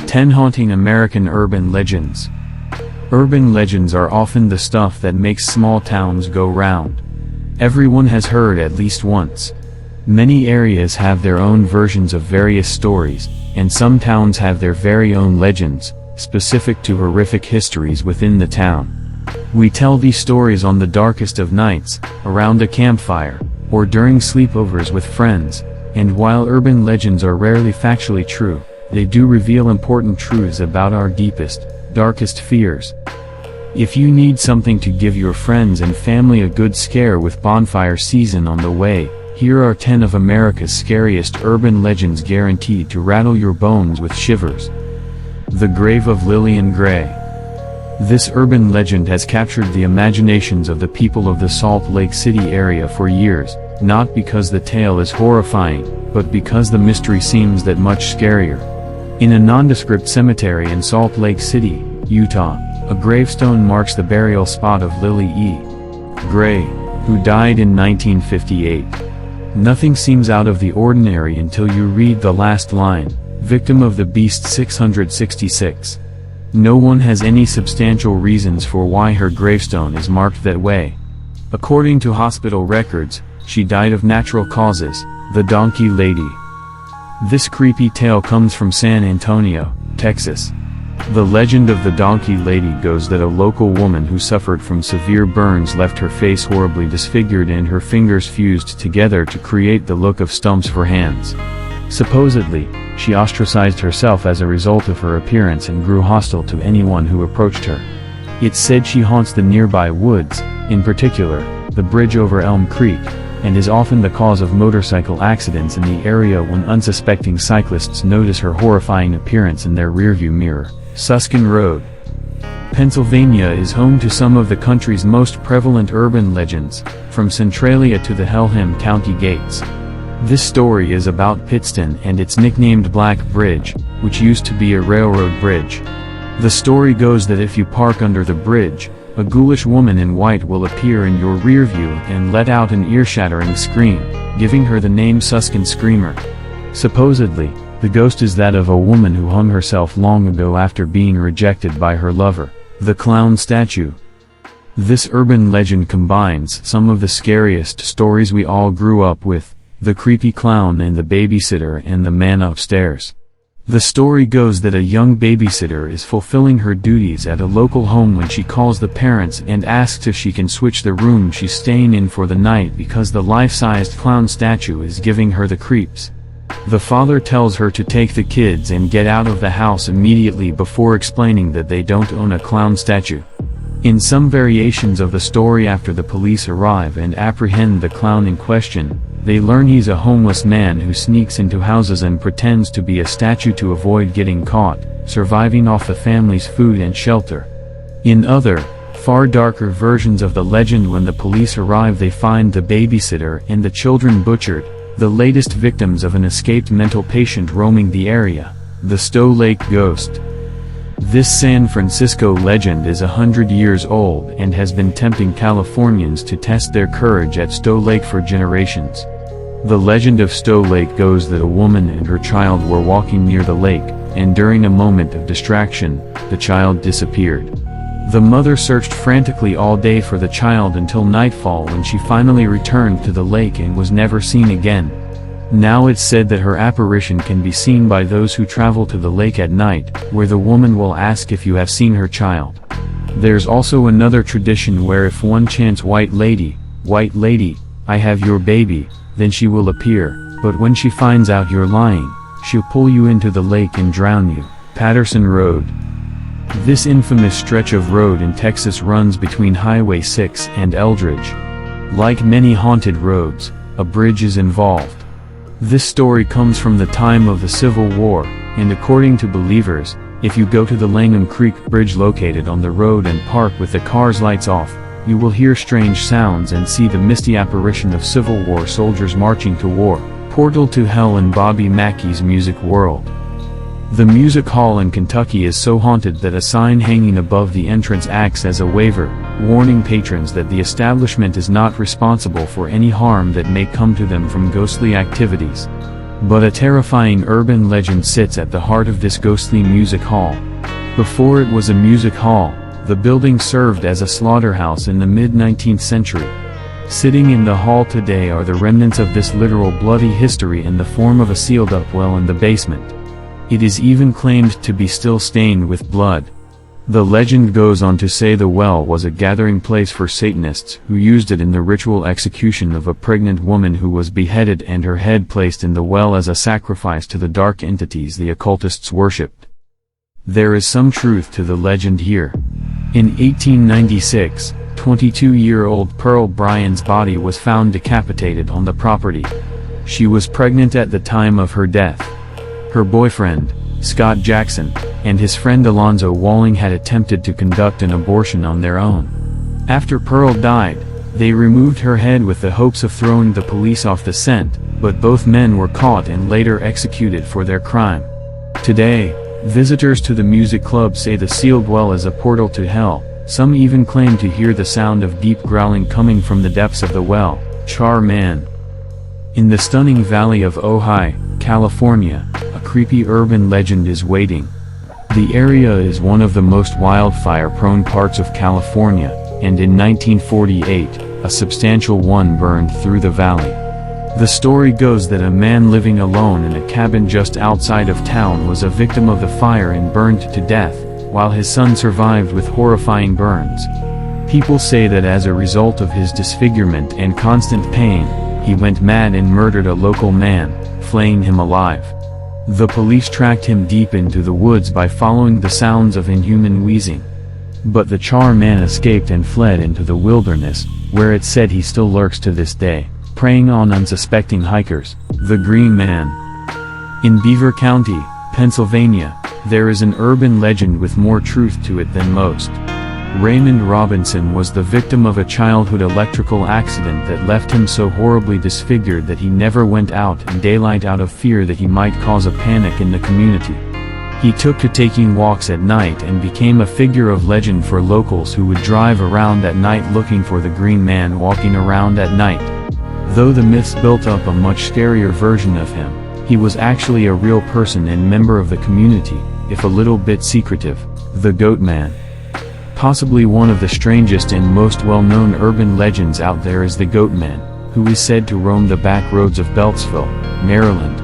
10 Haunting American Urban Legends. Urban legends are often the stuff that makes small towns go round. Everyone has heard at least once. Many areas have their own versions of various stories, and some towns have their very own legends, specific to horrific histories within the town. We tell these stories on the darkest of nights, around a campfire, or during sleepovers with friends, and while urban legends are rarely factually true, they do reveal important truths about our deepest, darkest fears. If you need something to give your friends and family a good scare with bonfire season on the way, here are 10 of America's scariest urban legends guaranteed to rattle your bones with shivers. The Grave of Lillian Gray. This urban legend has captured the imaginations of the people of the Salt Lake City area for years, not because the tale is horrifying, but because the mystery seems that much scarier. In a nondescript cemetery in Salt Lake City, Utah, a gravestone marks the burial spot of Lily E. Gray, who died in 1958. Nothing seems out of the ordinary until you read the last line, "Victim of the Beast 666. No one has any substantial reasons for why her gravestone is marked that way. According to hospital records, she died of natural causes, the Donkey Lady. This creepy tale comes from San Antonio, Texas. The legend of the Donkey Lady goes that a local woman who suffered from severe burns left her face horribly disfigured and her fingers fused together to create the look of stumps for hands. Supposedly, she ostracized herself as a result of her appearance and grew hostile to anyone who approached her. It's said she haunts the nearby woods, in particular, the bridge over Elm Creek, and is often the cause of motorcycle accidents in the area when unsuspecting cyclists notice her horrifying appearance in their rearview mirror. Susken Road. Pennsylvania is home to some of the country's most prevalent urban legends, from Centralia to the Pelham County gates. This story is about Pittston and its nicknamed Black Bridge, which used to be a railroad bridge. The story goes that if you park under the bridge, a ghoulish woman in white will appear in your rear view and let out an ear-shattering scream, giving her the name Susken Screamer. Supposedly, the ghost is that of a woman who hung herself long ago after being rejected by her lover, the clown statue. This urban legend combines some of the scariest stories we all grew up with, the creepy clown and the babysitter and the man upstairs. The story goes that a young babysitter is fulfilling her duties at a local home when she calls the parents and asks if she can switch the room she's staying in for the night because the life-sized clown statue is giving her the creeps. The father tells her to take the kids and get out of the house immediately before explaining that they don't own a clown statue. In some variations of the story, after the police arrive and apprehend the clown in question, they learn he's a homeless man who sneaks into houses and pretends to be a statue to avoid getting caught, surviving off the family's food and shelter. In other, far darker versions of the legend, when the police arrive they find the babysitter and the children butchered, the latest victims of an escaped mental patient roaming the area, the Stow Lake Ghost. This San Francisco legend is 100 years old and has been tempting Californians to test their courage at Stow Lake for generations. The legend of Stow Lake goes that a woman and her child were walking near the lake, and during a moment of distraction, the child disappeared. The mother searched frantically all day for the child until nightfall, when she finally returned to the lake and was never seen again. Now it's said that her apparition can be seen by those who travel to the lake at night, where the woman will ask if you have seen her child. There's also another tradition where if one chants white lady, I have your baby, then she will appear, but when she finds out you're lying, she'll pull you into the lake and drown you. Patterson Road. This infamous stretch of road in Texas runs between Highway 6 and Eldridge. Like many haunted roads, a bridge is involved. This story comes from the time of the Civil War, and according to believers, if you go to the Langham Creek Bridge located on the road and park with the car's lights off, you will hear strange sounds and see the misty apparition of Civil War soldiers marching to war. Portal to Hell in Bobby Mackey's Music World. The music hall in Kentucky is so haunted that a sign hanging above the entrance acts as a waiver, warning patrons that the establishment is not responsible for any harm that may come to them from ghostly activities. But a terrifying urban legend sits at the heart of this ghostly music hall. Before it was a music hall, the building served as a slaughterhouse in the mid-19th century. Sitting in the hall today are the remnants of this literal bloody history in the form of a sealed-up well in the basement. It is even claimed to be still stained with blood. The legend goes on to say the well was a gathering place for Satanists who used it in the ritual execution of a pregnant woman who was beheaded and her head placed in the well as a sacrifice to the dark entities the occultists worshipped. There is some truth to the legend here. In 1896, 22-year-old Pearl Bryan's body was found decapitated on the property. She was pregnant at the time of her death. Her boyfriend, Scott Jackson, and his friend Alonzo Walling had attempted to conduct an abortion on their own. After Pearl died, they removed her head with the hopes of throwing the police off the scent, but both men were caught and later executed for their crime. Today, visitors to the music club say the sealed well is a portal to hell. Some even claim to hear the sound of deep growling coming from the depths of the well, Char-Man. In the stunning valley of Ojai, California, a creepy urban legend is waiting. The area is one of the most wildfire-prone parts of California, and in 1948, a substantial one burned through the valley. The story goes that a man living alone in a cabin just outside of town was a victim of the fire and burned to death, while his son survived with horrifying burns. People say that as a result of his disfigurement and constant pain, he went mad and murdered a local man, flaying him alive. The police tracked him deep into the woods by following the sounds of inhuman wheezing. But the Char-Man escaped and fled into the wilderness, where it's said he still lurks to this day, preying on unsuspecting hikers. The Green Man. In Beaver County, Pennsylvania, there is an urban legend with more truth to it than most. Raymond Robinson was the victim of a childhood electrical accident that left him so horribly disfigured that he never went out in daylight out of fear that he might cause a panic in the community. He took to taking walks at night and became a figure of legend for locals who would drive around at night looking for the Green Man walking around at night. Though the myths built up a much scarier version of him, he was actually a real person and member of the community, if a little bit secretive. The Goat Man. Possibly one of the strangest and most well-known urban legends out there is the Goat Man, who is said to roam the back roads of Beltsville, Maryland.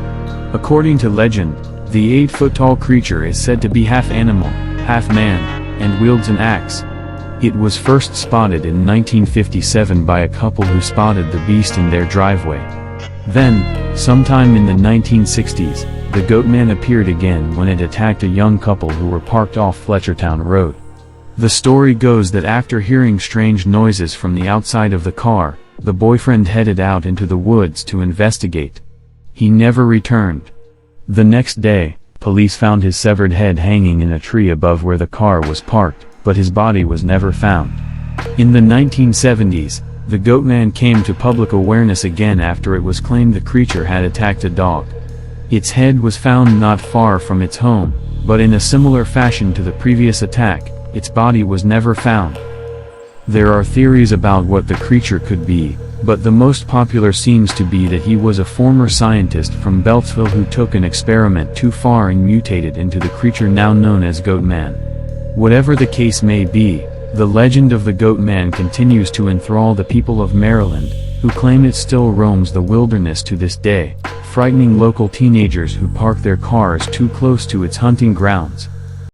According to legend, the 8-foot-tall creature is said to be half animal, half man, and wields an axe. It was first spotted in 1957 by a couple who spotted the beast in their driveway. Then, sometime in the 1960s, the Goat Man appeared again when it attacked a young couple who were parked off Fletchertown Road. The story goes that after hearing strange noises from the outside of the car, the boyfriend headed out into the woods to investigate. He never returned. The next day, police found his severed head hanging in a tree above where the car was parked, but his body was never found. In the 1970s, the Goat Man came to public awareness again after it was claimed the creature had attacked a dog. Its head was found not far from its home, but in a similar fashion to the previous attack, its body was never found. There are theories about what the creature could be, but the most popular seems to be that he was a former scientist from Beltsville who took an experiment too far and mutated into the creature now known as Goat Man. Whatever the case may be, the legend of the Goat Man continues to enthrall the people of Maryland, who claim it still roams the wilderness to this day, frightening local teenagers who park their cars too close to its hunting grounds.